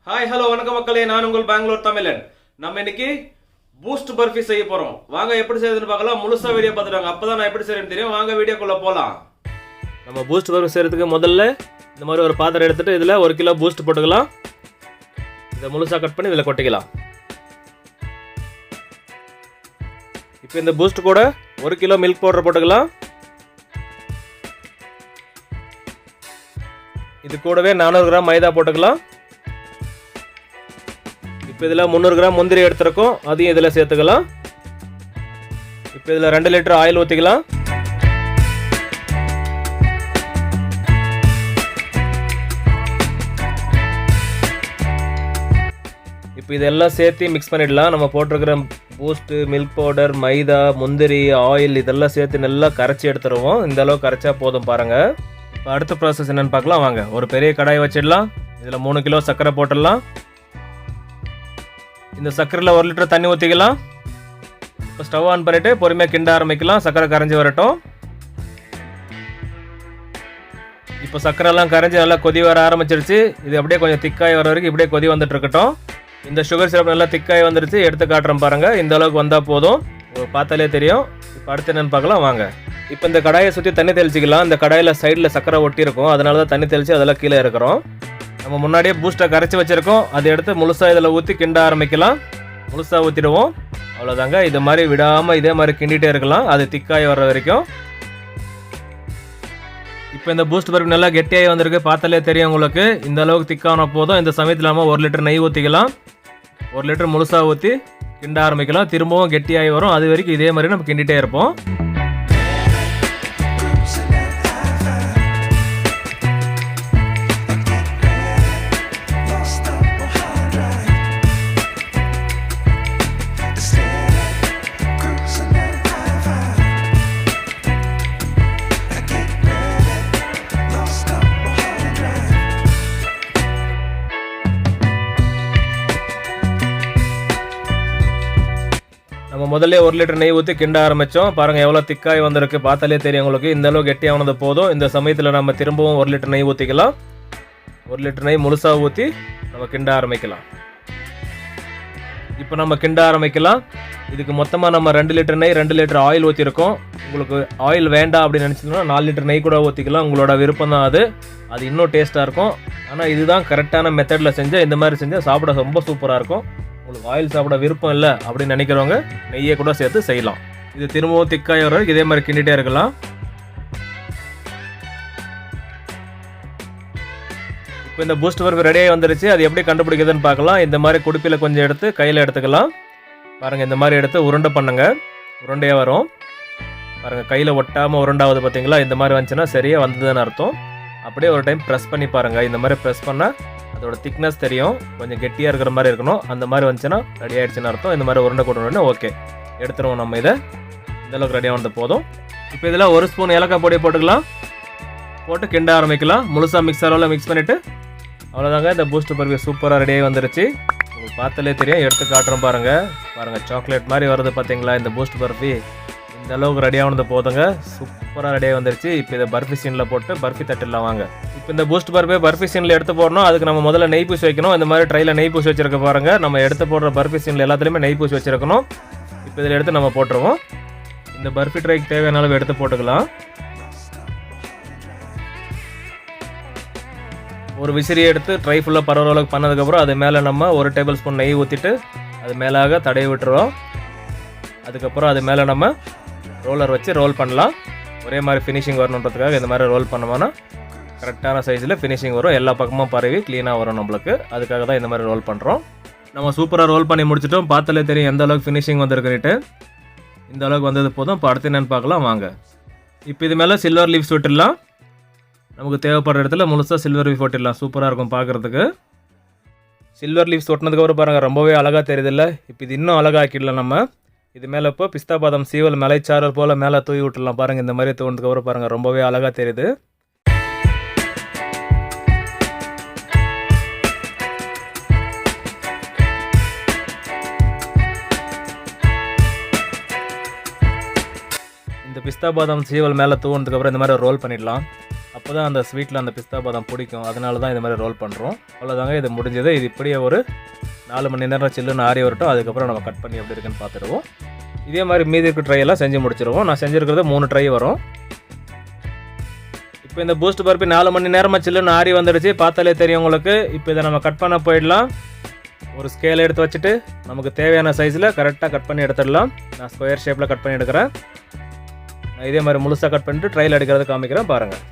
Hi hello வணக்கம் மக்களே, நான் உங்கள் பெங்களூர் தமிழன். நம்ம இன்னைக்கு பூஸ்ட் பர்ஃபி செய்ய போறோம். வாங்க எப்படி செய்யறதுன்னு பார்க்கலாம். முழுசா வீடியோ பார்த்துட்டாங்க, அப்பதான் நான் எப்படி செய்யறேன்னு தெரியும். வாங்க வீடியோக்குள்ள போலாம். நம்ம பூஸ்ட் பர்ஃபி செய்யறதுக்கு முதல்ல இந்த மாதிரி ஒரு பாத்திரம் எடுத்துட்டு இதுல 1 கிலோ பூஸ்ட் போட்டுக்கலாம். இதை முழுசா கட் பண்ணி இதுல கொட்டிக்கலாம். இப்போ இந்த பூஸ்ட் கூட 1 கிலோ மில்க் பவுடர் போட்டுக்கலாம். இது கூடவே 400 கிராம் மைதா போட்டுக்கலாம். இப்போ இதில் 300 கிராம் முந்திரி எடுத்துருக்கோம், அதையும் இதில் சேர்த்துக்கலாம். இப்போ இதில் 2 லிட்டர் ஆயில் ஊற்றிக்கலாம். இப்போ இதெல்லாம் சேர்த்து மிக்ஸ் பண்ணிடலாம். நம்ம போட்டிருக்கிற பூஸ்ட்டு, மில்க் பவுடர், மைதா, முந்திரி, ஆயில் இதெல்லாம் சேர்த்து நல்லா கரைச்சி எடுத்துருவோம். இந்த அளவு கரைச்சா போதும் பாருங்கள். இப்போ அடுத்த ப்ராசஸ் என்னென்னு பார்க்கலாம் வாங்க. ஒரு பெரிய கடாய் வச்சிடலாம். இதில் 3 கிலோ சர்க்கரை போட்டுடலாம். இந்த சர்க்கரையில் 1 லிட்டர் தண்ணி ஊற்றிக்கலாம். இப்போ ஸ்டவ் ஆன் பண்ணிவிட்டு பொறுமையாக கிண்ட ஆரம்பிக்கலாம். சர்க்கரை கரைஞ்சி வரட்டும். இப்போ சர்க்கரைலாம் கரைஞ்சி நல்லா கொதி வர ஆரம்பிச்சிருச்சு. இது அப்படியே கொஞ்சம் திக்காய் வர வரைக்கும் இப்படியே கொதி வந்துட்டு இருக்கட்டும். இந்த சுகர் சிரப் நல்லா திக்காய் வந்துருச்சு. எடுத்து காட்டுறேன் பாருங்கள். இந்த அளவுக்கு வந்தால் போதும், பார்த்தாலே தெரியும். இப்போ அடுத்து என்னென்னு பார்க்கலாம் வாங்க. இப்போ இந்த கடாயை சுற்றி தண்ணி தெளிச்சிக்கலாம். இந்த கடாயில் சைடில் சர்க்கரை ஒட்டி இருக்கும், அதனால தான் தண்ணி தெளித்து அதெல்லாம் கீழே இருக்கிறோம். நம்ம முன்னாடியே பூஸ்ட்டை கரைச்சி வச்சுருக்கோம், அதை எடுத்து முழுசாக இதில் ஊற்றி கிண்ட ஆரம்பிக்கலாம். முழுசாக ஊற்றிடுவோம். அவ்வளோதாங்க. இது மாதிரி விடாமல் இதே மாதிரி கிண்டிகிட்டே இருக்கலாம், அது திக்காய் வர்ற வரைக்கும். இப்போ இந்த பூஸ்ட் பருப்பு நல்லா கெட்டியாகி வந்திருக்கு, பார்த்தாலே தெரியும் உங்களுக்கு. இந்த அளவுக்கு திக்கான போதும். இந்த சமயத்தில் நம்ம 1 லிட்டர் நெய் ஊற்றிக்கலாம். 1 லிட்டர் முழுசாக ஊற்றி கிண்ட ஆரம்பிக்கலாம். திரும்பவும் கெட்டியாகி வரும், அது வரைக்கும் இதே மாதிரி நம்ம கிண்டிகிட்டே இருப்போம். நம்ம முதல்ல 1 லிட்டர் நெய் ஊற்றி கிண்ட ஆரம்பித்தோம். பாருங்கள் எவ்வளோ திக்காய் வந்திருக்கு, பார்த்தாலே தெரியும் உங்களுக்கு. இந்த அளவு கெட்டியானது போதும். இந்த சமயத்தில் நம்ம திரும்பவும் 1 லிட்டர் நெய் ஊற்றிக்கலாம். 1 லிட்டர் நெய் முழுசாக ஊற்றி நம்ம கிண்ட ஆரம்பிக்கலாம். இப்போ நம்ம கிண்ட ஆரம்பிக்கலாம். இதுக்கு மொத்தமாக நம்ம 2 லிட்டர் நெய் 2 லிட்டர் ஆயில் ஊற்றிருக்கோம். உங்களுக்கு ஆயில் வேண்டாம் அப்படின்னு நினச்சிங்கன்னா 4 லிட்டர் நெய் கூட ஊற்றிக்கலாம். உங்களோட விருப்பம் தான் அது. அது இன்னும் டேஸ்ட்டாக இருக்கும். ஆனால் இதுதான் கரெக்டான மெத்தடில் செஞ்சால், இந்த மாதிரி செஞ்சால் சாப்பிட ரொம்ப சூப்பராக இருக்கும். உங்களுக்கு ஆயில் சாப்பிட விருப்பம் இல்லை அப்படின்னு நினைக்கிறவங்க நெய்யை கூட சேர்த்து செய்யலாம். இது திரும்பவும் திக்காய் வர இதே மாதிரி கிண்டிகிட்டே இருக்கலாம். இப்போ இந்த பூஸ்ட் பருப்பு ரெடியாகி வந்துருச்சு. அது எப்படி கண்டுபிடிக்குதுன்னு பார்க்கலாம். இந்த மாதிரி குடுப்பியில் கொஞ்சம் எடுத்து கையில் எடுத்துக்கலாம். பாருங்கள், இந்த மாதிரி எடுத்து உருண்டை பண்ணுங்க. உருண்டையாக வரும் பாருங்கள். கையில் ஒட்டாமல் உருண்டாவது பார்த்தீங்களா? இந்த மாதிரி வந்துச்சுன்னா சரியாக வந்ததுன்னு அர்த்தம். அப்படியே ஒரு டைம் ப்ரெஸ் பண்ணி பாருங்கள். இந்த மாதிரி ப்ரெஸ் பண்ணால் அதோட திக்னஸ் தெரியும். கொஞ்சம் கெட்டியாக இருக்கிற மாதிரி இருக்கணும். அந்த மாதிரி வந்துச்சுன்னா ரெடி ஆகிடுச்சுன்னு அர்த்தம். இந்த மாதிரி உருண்டை கொண்டு ஓகே எடுத்துருவோம். நம்ம இதை இந்தளவுக்கு ரெடியாக வந்த போதும். இப்போ இதில் 1 ஸ்பூன் ஏலக்காய் பொடி போட்டுக்கலாம். போட்டு கிண்ட ஆரம்பிக்கலாம். முழுசாக மிக்சரில் மிக்ஸ் பண்ணிவிட்டு அவ்வளோதாங்க. இந்த பூஸ்ட் பர்ஃபி சூப்பராக ரெடியாகி வந்துருச்சு. உங்களுக்கு பார்த்தாலே தெரியும். எடுத்து காட்டுறோம் பாருங்கள். சாக்லேட் மாதிரி வருது பார்த்தீங்களா இந்த பூஸ்ட் பர்ஃபி. இந்த அளவுக்கு ரெடியானது போதுங்க. சூப்பராக ரெடியாக வந்துருச்சு. இப்போ இதை பர்ஃபி சீனில் போட்டு பர்ஃபி தட்டிடலாம் வாங்க. இப்போ இந்த பூஸ்ட் பர்ஃபி பர்ஃபி சீனில் எடுத்து போடணும். அதுக்கு நம்ம முதல்ல நெய் பூசி வைக்கணும். இந்த மாதிரி ட்ரையில் நெய் பூசி வச்சிருக்க பாருங்க. நம்ம எடுத்து போடுற பர்ஃபி சீனில் எல்லாத்துலேயுமே நெய் பூசி வச்சிருக்கணும். இப்போ இதில் எடுத்து நம்ம போட்டுருவோம். இந்த பர்ஃபி ட்ரைக்கு தேவையான அளவு எடுத்து போட்டுக்கலாம். ஒரு விசிறியை எடுத்து ட்ரை ஃபுல்லாக பரவ அளவுக்கு பண்ணதுக்கப்புறம் அது மேலே நம்ம 1 டேபிள் ஸ்பூன் நெய் ஊற்றிட்டு அது மேலாக தடவி விட்டுருவோம். அதுக்கப்புறம் அது மேலே நம்ம ரோலர் வச்சு ரோல் பண்ணலாம். ஒரே மாதிரி ஃபினிஷிங் வரணுன்றதுக்காக இந்த மாதிரி ரோல் பண்ணோம்னா கரெக்டான சைஸில் ஃபினிஷிங் வரும். எல்லா பக்கமும் பரவி க்ளீனாக வரும் நம்மளுக்கு. அதுக்காக தான் இந்த மாதிரி ரோல் பண்ணுறோம். நம்ம சூப்பராக ரோல் பண்ணி முடிச்சிட்டோம். பார்த்தாலே தெரியும் எந்த அளவுக்கு ஃபினிஷிங் வந்திருக்குன்ட்டு. இந்த அளவுக்கு வந்தது போதும். இப்போ அடுத்து என்னென்னு பார்க்கலாம் வாங்க. இப்போ இது மேலே சில்வர் லீவ்ஸ் விட்டுடலாம். நமக்கு தேவைப்படுற இடத்துல முழுசாக சில்வர் லீஃப் போட்டுடலாம். சூப்பராக இருக்கும் பார்க்குறதுக்கு. சில்வர் லீவ்ஸ் ஒட்டினதுக்கப்புறம் பாருங்கள் ரொம்பவே அழகாக தெரியுதில்ல. இப்போ இது இன்னும் அழகாக ஆக்கிடலாம் நம்ம. இது மேலே இப்போ பிஸ்தா பாதம் சீவல் மலைச்சாரல் போல் மேலே தூவி விட்டுடலாம். பாருங்கள் இந்த மாதிரி தூண்டதுக்கப்புறம் பாருங்கள் ரொம்பவே அழகாக தெரியுது. இந்த பிஸ்தா பாதாம் சீவல் மேலே தூவுனதுக்கப்புறம் இந்த மாதிரி ரோல் பண்ணிடலாம். அப்போ தான் அந்த ஸ்வீட்டில் அந்த பிஸ்தா பாதாம் பிடிக்கும். அதனால தான் இந்த மாதிரி ரோல் பண்ணுறோம். அவ்வளோதாங்க, இது முடிஞ்சது. இது இப்படியே ஒரு 4 மணி நேரம் சில்லுன்னு ஆறி வரட்டும். அதுக்கப்புறம் நம்ம கட் பண்ணி எப்படி இருக்குன்னு பார்த்துடுவோம். இதே மாதிரி மீதி இருக்க ட்ரை எல்லாம் செஞ்சு முடிச்சிருவோம். நான் செஞ்சுருக்கிறது 3 ட்ரை வரும். இப்போ இந்த பூஸ்ட் பர்பி 4 மணி நேரமாக சில்லுன்னு ஆறி வந்துடுச்சு. பார்த்தாலே தெரியும் உங்களுக்கு. இப்போ இதை நம்ம கட் பண்ண போயிடலாம். ஒரு ஸ்கேல் எடுத்து வச்சுட்டு நமக்கு தேவையான சைஸில் கரெக்டாக கட் பண்ணி எடுத்துடலாம். நான் ஸ்கொயர் ஷேப்பில் கட் பண்ணி எடுக்கிறேன். நான் இதே மாதிரி முழுசாக கட் பண்ணிட்டு ட்ரையில் எடுக்கிறது காமிக்கிறேன் பாருங்கள்.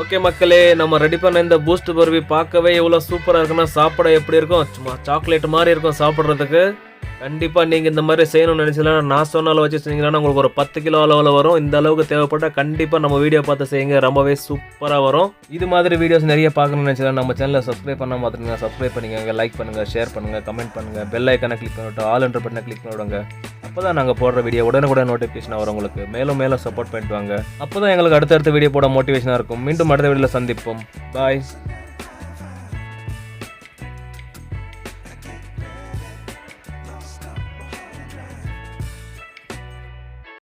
ஓகே மக்களே, நம்ம ரெடி பண்ண இந்த பூஸ்ட் பர்பி பார்க்கவே எவ்வளோ சூப்பராக இருக்குன்னா சாப்பிட எப்படி இருக்கும், சும்மா சாக்லேட் மாதிரி இருக்கும் சாப்பிட்றதுக்கு. கண்டிப்பாக நீங்கள் இந்த மாதிரி செய்யணும்னு நினச்சிங்கன்னா நான் சொன்ன அளவு வச்சு செஞ்சீங்கன்னா உங்களுக்கு ஒரு 10 கிலோ அளவில் வரும். இந்த அளவுக்கு தேவைப்பட்டால் கண்டிப்பாக நம்ம வீடியோ பார்த்து செய்யுங்க, ரொம்பவே சூப்பராக வரும். இது மாதிரி வீடியோஸ் நிறைய பார்க்கணும்னு நினச்சிங்கன்னா நம்ம சேனலை சப்ஸ்கிரைப் பண்ண மாற்றிங்க, சப்ஸ்கிரைப் பண்ணிக்கோங்க, லைக் பண்ணுங்கள், ஷேர் பண்ணுங்கள், கமெண்ட் பண்ணுங்கள், பெல் ஐக்கானை கிளிக் பண்ணிவிட்டு ஆல் என்ற பட்டனை கிளிக் பண்ணி விடுங்க. அப்போ தான் நாங்கள் போடுற வீடியோ உடனுக்குடன் நோட்டிஃபிகேஷன் வரும் உங்களுக்கு. மேலும் மேலும் சப்போர்ட் பண்ணிட்டு வாங்க. அப்போ தான் எங்களுக்கு அடுத்தடுத்த வீடியோ போட மோட்டிவேஷனாக இருக்கும். மீண்டும் அடுத்த வீடியோவில் சந்திப்போம். பாய்.